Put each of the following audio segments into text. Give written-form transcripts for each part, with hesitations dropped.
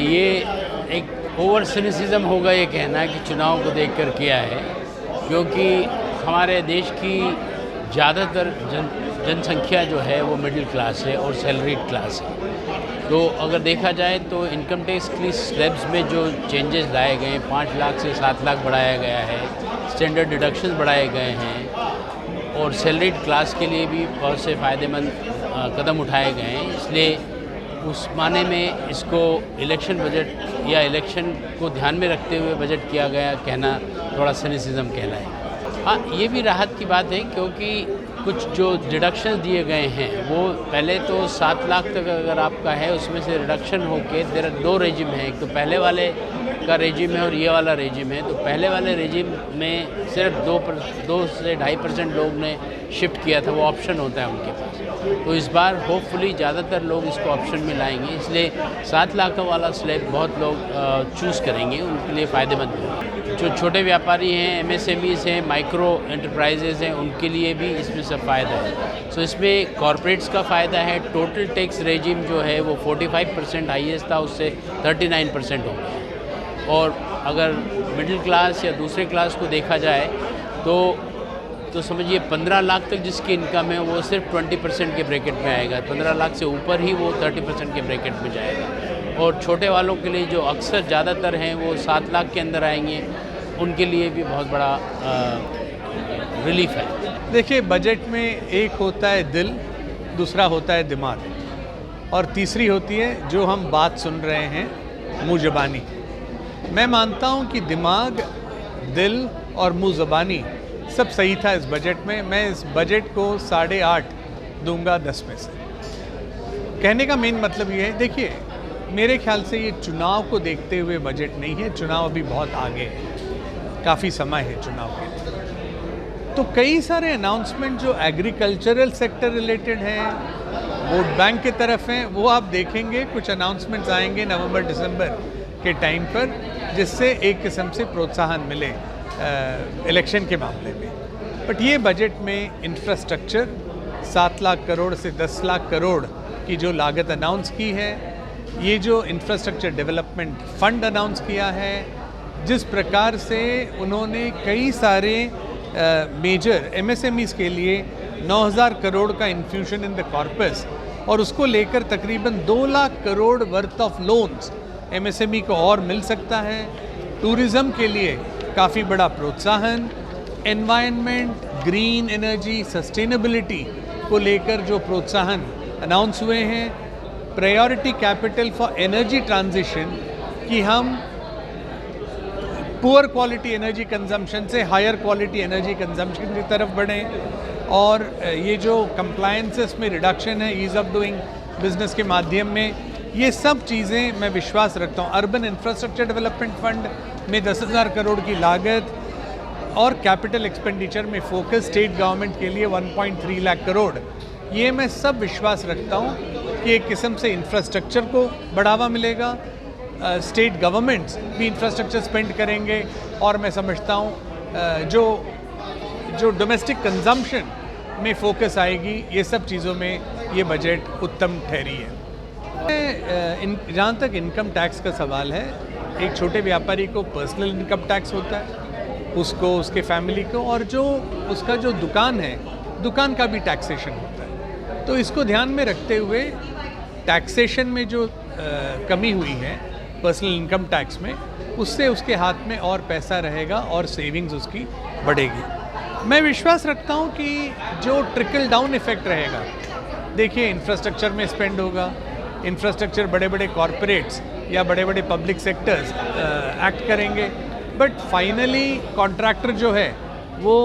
ये एक over cynicism होगा ये कहना कि चुनाव को देखकर किया है, क्योंकि हमारे देश की ज़्यादातर जनसंख्या जो है वो मिडिल क्लास है और सैलरीड क्लास है। तो अगर देखा जाए तो इनकम टैक्स की स्लैब्स में जो चेंजेस लाए गए हैं, 5 लाख से 7 लाख बढ़ाया गया है, स्टैंडर्ड डिडक्शंस बढ़ाए गए हैं और सैलरीड क्लास के लिए भी बहुत से फ़ायदेमंद कदम उठाए गए हैं। इसलिए उस माने में इसको इलेक्शन बजट या इलेक्शन को ध्यान में रखते हुए बजट किया गया कहना थोड़ा सिनिसिज्म कहलाएगा। हाँ, ये भी राहत की बात है, क्योंकि कुछ जो डिडक्शंस दिए गए हैं वो पहले तो 7 लाख तक अगर आपका है उसमें से रिडक्शन होके 2 रेजिम हैं। एक तो पहले वाले का रेजिम है और ये वाला रेजिम है। तो पहले वाले रेजिम में सिर्फ 2 से 2.5% लोग ने शिफ्ट किया था, वो ऑप्शन होता है उनके पास। तो इस बार होपफुली ज़्यादातर लोग इसको ऑप्शन में लाएंगे, इसलिए 7 लाख वाला स्लैब बहुत लोग चूज़ करेंगे, उनके लिए फ़ायदेमंद होगा। जो छोटे व्यापारी हैं, MSMEs हैं, माइक्रो एंटरप्राइजेज़ हैं, उनके लिए भी इसमें सब फ़ायदा है। सो इसमें कॉरपोरेट्स का फ़ायदा है। टोटल टैक्स रेजिम जो है वो 45% हाईएस्ट था, उससे 39% हो गया। और अगर मिडिल क्लास या दूसरे क्लास को देखा जाए तो समझिए 15 लाख तक जिसकी इनकम है वो सिर्फ 20% के ब्रैकेट में आएगा। 15 लाख से ऊपर ही वो 30% के ब्रैकेट में जाएगा। और छोटे वालों के लिए जो अक्सर ज़्यादातर हैं वो 7 लाख के अंदर आएंगे, उनके लिए भी बहुत बड़ा रिलीफ है। देखिए, बजट में एक होता है दिल, दूसरा होता है दिमाग और तीसरी होती है जो हम बात सुन रहे हैं मुँह ज़बानी। मैं मानता हूँ कि दिमाग, दिल और मुँह ज़बानी सब सही था इस बजट में। मैं इस बजट को 8.5 दूंगा 10 में से। कहने का मेन मतलब ये है, देखिए मेरे ख्याल से ये चुनाव को देखते हुए बजट नहीं है। चुनाव अभी बहुत आगे है, काफ़ी समय है चुनाव के लिए। तो कई सारे अनाउंसमेंट जो एग्रीकल्चरल सेक्टर रिलेटेड हैं, वोट बैंक की तरफ हैं, वो आप देखेंगे कुछ अनाउंसमेंट्स आएंगे नवंबर दिसंबर के टाइम पर, जिससे एक किस्म से प्रोत्साहन मिले इलेक्शन के मामले में। बट ये बजट में इंफ्रास्ट्रक्चर 7 लाख करोड़ से 10 लाख करोड़ की जो लागत अनाउंस की है, ये जो इंफ्रास्ट्रक्चर डेवलपमेंट फंड अनाउंस किया है, जिस प्रकार से उन्होंने कई सारे मेजर MSMEs के लिए 9,000 करोड़ का इन्फ्यूशन इन द कॉर्पस और उसको लेकर तकरीबन 2 lakh crore worth of loans MSME को और मिल सकता है। टूरिज़्म के लिए काफ़ी बड़ा प्रोत्साहन, एनवायरनमेंट, ग्रीन एनर्जी, सस्टेनेबिलिटी को लेकर जो प्रोत्साहन अनाउंस हुए हैं, priority capital for energy transition कि हम पुअर क्वालिटी एनर्जी कंजम्पशन से हायर क्वालिटी एनर्जी कंजम्पशन की तरफ बढ़ें और ये जो कंप्लायंसेस में रिडक्शन है ईज़ ऑफ डूइंग बिजनेस के माध्यम में, ये सब चीज़ें मैं विश्वास रखता हूँ। अर्बन इंफ्रास्ट्रक्चर डेवलपमेंट फंड में 10,000 करोड़ की लागत और कैपिटल एक्सपेंडिचर में फोकस स्टेट गवर्नमेंट के लिए 1.3 लाख करोड़, ये मैं सब विश्वास रखता हूँ कि एक किस्म से इंफ्रास्ट्रक्चर को बढ़ावा मिलेगा। स्टेट गवर्नमेंट्स भी इंफ्रास्ट्रक्चर स्पेंड करेंगे और मैं समझता हूँ जो डोमेस्टिक कंजम्पशन में फोकस आएगी, ये सब चीज़ों में ये बजट उत्तम ठहरी है। जहाँ तक इनकम टैक्स का सवाल है, एक छोटे व्यापारी को पर्सनल इनकम टैक्स होता है, उसको, उसके फैमिली को, और जो उसका जो दुकान है, दुकान का भी टैक्सेशन होता है। तो इसको ध्यान में रखते हुए टैक्सेशन में जो कमी हुई है पर्सनल इनकम टैक्स में, उससे उसके हाथ में और पैसा रहेगा और सेविंग्स उसकी बढ़ेगी। मैं विश्वास रखता हूँ कि जो ट्रिकल डाउन इफेक्ट रहेगा, देखिए इंफ्रास्ट्रक्चर में स्पेंड होगा, इंफ्रास्ट्रक्चर बड़े बड़े कॉरपोरेट्स या बड़े बड़े पब्लिक सेक्टर्स एक्ट करेंगे, बट फाइनली कॉन्ट्रैक्टर जो है वो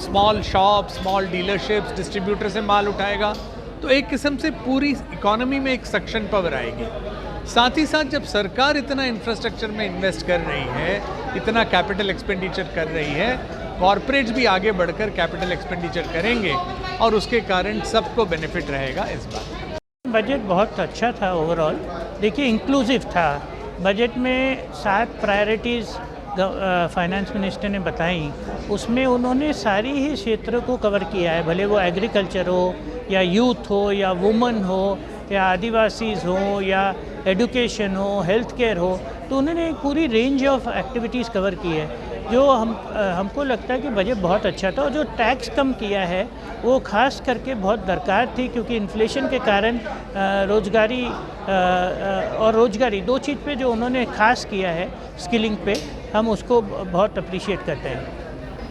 small shop, small dealerships, distributor से माल उठाएगा। तो एक किस्म से पूरी इकोनॉमी में एक सक्शन पावर आएगी। साथ ही साथ जब सरकार इतना इंफ्रास्ट्रक्चर में इन्वेस्ट कर रही है, इतना कैपिटल एक्सपेंडिचर कर रही है, कॉरपोरेट्स भी आगे बढ़कर कैपिटल एक्सपेंडिचर करेंगे और उसके कारण सबको बेनिफिट रहेगा इस बार। बजट बहुत अच्छा था ओवरऑल। देखिए, इंक्लूसिव था। बजट में 7 प्रायोरिटीज़ फाइनेंस मिनिस्टर ने बताई, उसमें उन्होंने सारी ही क्षेत्र को कवर किया है, भले वो एग्रीकल्चर हो या यूथ हो या वुमेन हो या आदिवासीज़ हो या एडुकेशन हो, हेल्थ केयर हो, तो उन्होंने एक पूरी रेंज ऑफ एक्टिविटीज़ कवर की है जो हमको लगता है कि बजट बहुत अच्छा था। और जो टैक्स कम किया है वो खास करके बहुत दरकार थी, क्योंकि इन्फ्लेशन के कारण रोज़गारी दो चीज़ पे जो उन्होंने खास किया है, स्किलिंग पे, हम उसको बहुत अप्रिशिएट करते हैं।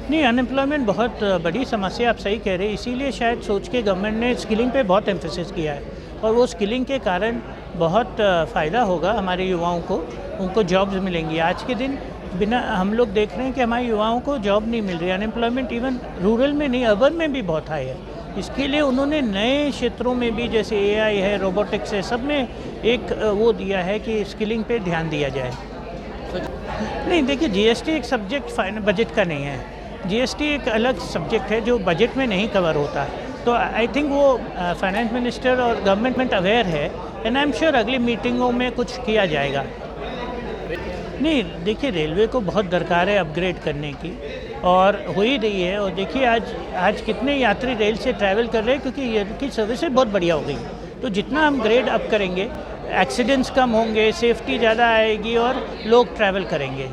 नहीं, अनएम्प्लॉयमेंट बहुत बड़ी समस्या, आप सही कह रहे हैं, इसीलिए शायद सोच के गवर्नमेंट ने स्किलिंग पे बहुत एम्फेसिस किया है और वो स्किलिंग के कारण बहुत फ़ायदा होगा हमारे युवाओं को, उनको जॉब्स मिलेंगी। आज के दिन बिना हम लोग देख रहे हैं कि हमारे युवाओं को जॉब नहीं मिल रही, अनएम्प्लॉयमेंट इवन रूरल में नहीं, अर्बन में भी बहुत हाई है। इसके लिए उन्होंने नए क्षेत्रों में भी, जैसे AI है, रोबोटिक्स है, सब में एक वो दिया है कि स्किलिंग पे ध्यान दिया जाए। नहीं, देखिए, GST एक सब्जेक्ट बजट का नहीं है, GST एक अलग सब्जेक्ट है जो बजट में नहीं कवर होता। तो आई थिंक वो फाइनेंस मिनिस्टर और गवर्नमेंट अवेयर है एंड आई एम श्योर अगली मीटिंगों में कुछ किया जाएगा। नहीं, देखिए, रेलवे को बहुत दरकार है अपग्रेड करने की और हो ही रही है। और देखिए आज कितने यात्री रेल से ट्रैवल कर रहे हैं, क्योंकि ये की सर्विसेज बहुत बढ़िया हो गई। तो जितना हम ग्रेड अप करेंगे, एक्सीडेंट्स कम होंगे, सेफ्टी ज़्यादा आएगी और लोग ट्रैवल करेंगे।